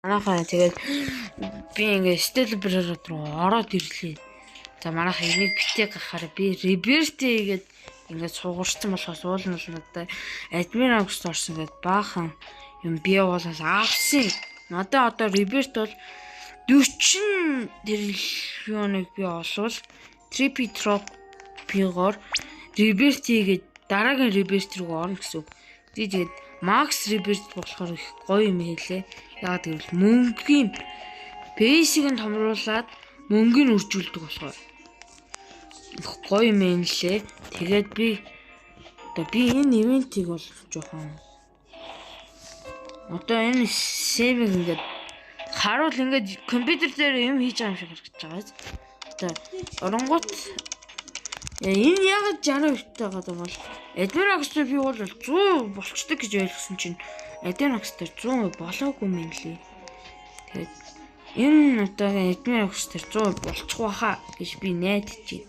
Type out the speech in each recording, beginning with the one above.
Манайхаа тэгээд би ингээ Stelbrer руу ороод ирлээ. За манайхаа энийг битээ гахаар би Rebirth гээд ингээд суугарсан болохоос уул нь надад админ авч орсон гэд баахан юм би болоос авсан. Надад одоо Rebirth бол 40 триллионыг би олвол Trippy Trophy-гоор Rebirth гээд дараагийн Rebirth руу орно гэсэн үг. Тэгээд Max Rebirth болохоор их гоё юм хэлээ. Яагаад гэвэл мөнгөний бейсийг нь томруулаад мөнгөний үржүүлдэг болохоор гоё юм лээ. Тэгээд би энэ ивентийг бол жоохон одоо энэ сейвийг ингээд харуул ингээд компьютер дээр юм хийж байгаа юм шиг харагдаж байгаа. Одоо оронгууд энэ яг 60% тагаад бол Admirax би бол 100 болчдөг гэж ойлгосон чинь Admirax дээр 100% болоогүй юм лээ. Тэгээд энэ удаагийн Admirax дээр 100% болчих واخа гэж би найдаж байна.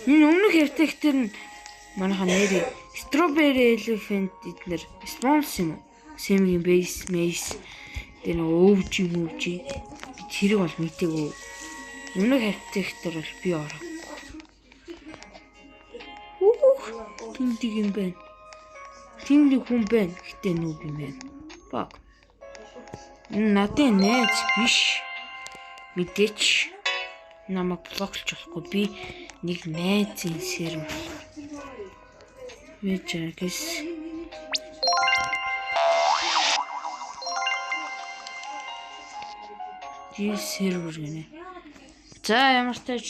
Энэ өмнөх хевтэгтэр нь манайха нэрээ Strawberry Elephant эднэр спонс юм уу? Сэмгийн base maze тэр өвжи би тэрийг бол мэдээгүй. Өмнөх хевтэгтэр бол би ороо. Тиндэг юм байна. Тиндэг хүн байна. Гэтэ нүг юм байна. Баг. Надын найз биш. Мэдээч намайг блоклж болохгүй. Би нэг найзын сервер. Мэжэгс. Ди сервер гэнэ. За ямар ч тач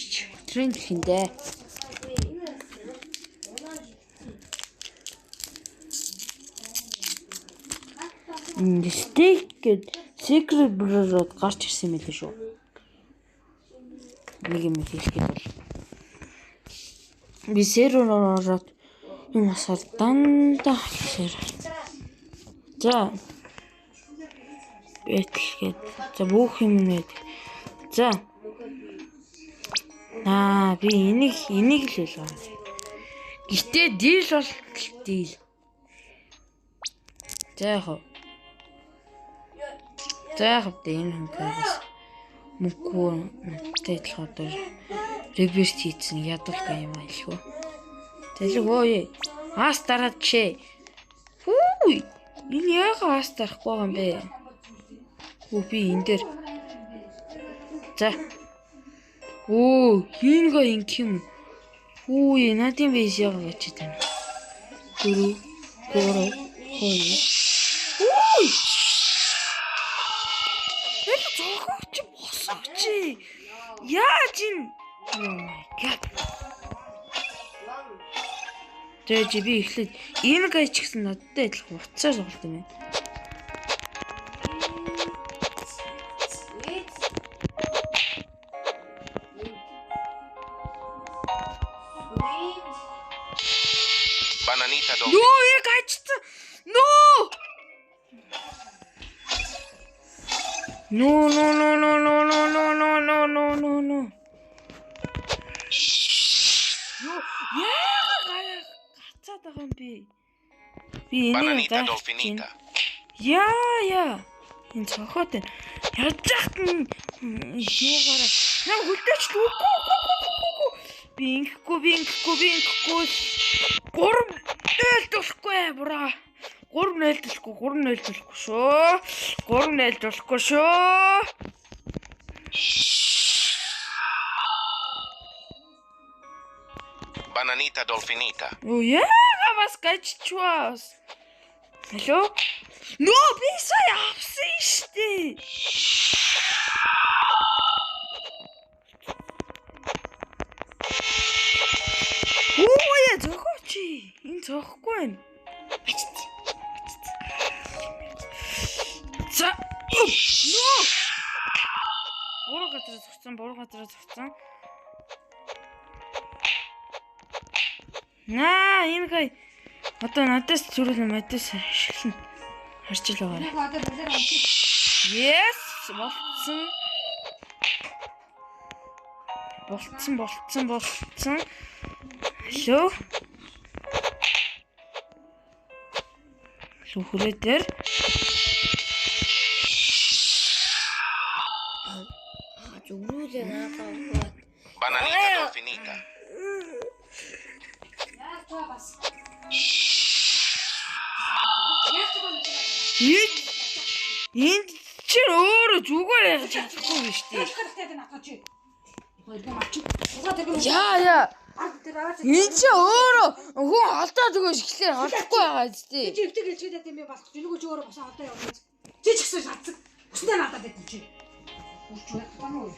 тренд хийндэ. Стейк гээд Secret Brotherhood гарч ирсэн юм лээ шүү. Нэг юм хэлэхэд бол би сервероор ороод юм асар дандаа сервер. За бэтгээд за бүх юм нэт. За би энийг л байлаа. Гэтэ дийл бол дийл. За яг энэ хөнгөөс мөнгөө тэтэл одоо Rebirth хийсэн ядалгаа юм аашгүй. Тэгэл өөе. Аас дараад чээ. Хүү. Энэ яг аас дарахгүй юм бэ? Хүү би энэ дээр. За. Хингаа инх юм. Хүү надын бейс яг гэж байна. 4 2 Яаж ин? Oh my god. Тэгээд би эхлээд энэ гайч гэсэн надтай адилхан уцаар тоглолт юм байна. Bananita dog. No, я гайчсан. No. Гацаад байгаа юм би. Би энийг Dolfinita. Яа. Энэ цохоод байна. Яаж яахт нь юугаараа нам хүлдээч үгүй. Би инхгүй. 3-0 болохгүй бра. 3-0 болохгүй шүү. 3-0 болохгүй шүү. Bananita Dolfinita. Вас каччвас. Алло? Но би сая авсан штэ. Яа зохочи. Энэ зохихгүй байна. За. Но. Буруу газар зогцсон. Энэ гай одоо надаас зүрхлэн мэдээс ашиглана. Харж л байгаа. Yes, болцсон. Алло. Сүхрээ дээр Зүгрүүлээ наадаа. Bananita dolfinita. Энд чи өөрөө зүгээр яаж чадахгүй юм шүү дээ. Яа. Энд чи өөрөө хүн алдаад өгөөш ихлээр холдохгүй байгаа зү. Чи ихтэй гэлчээд юм бас нөгөө чи өөрөө босоо алдаа явуулж. Чи ч гэсэн шатсан. Өснөө надад гэдэг чи. Үрч байх юм уу?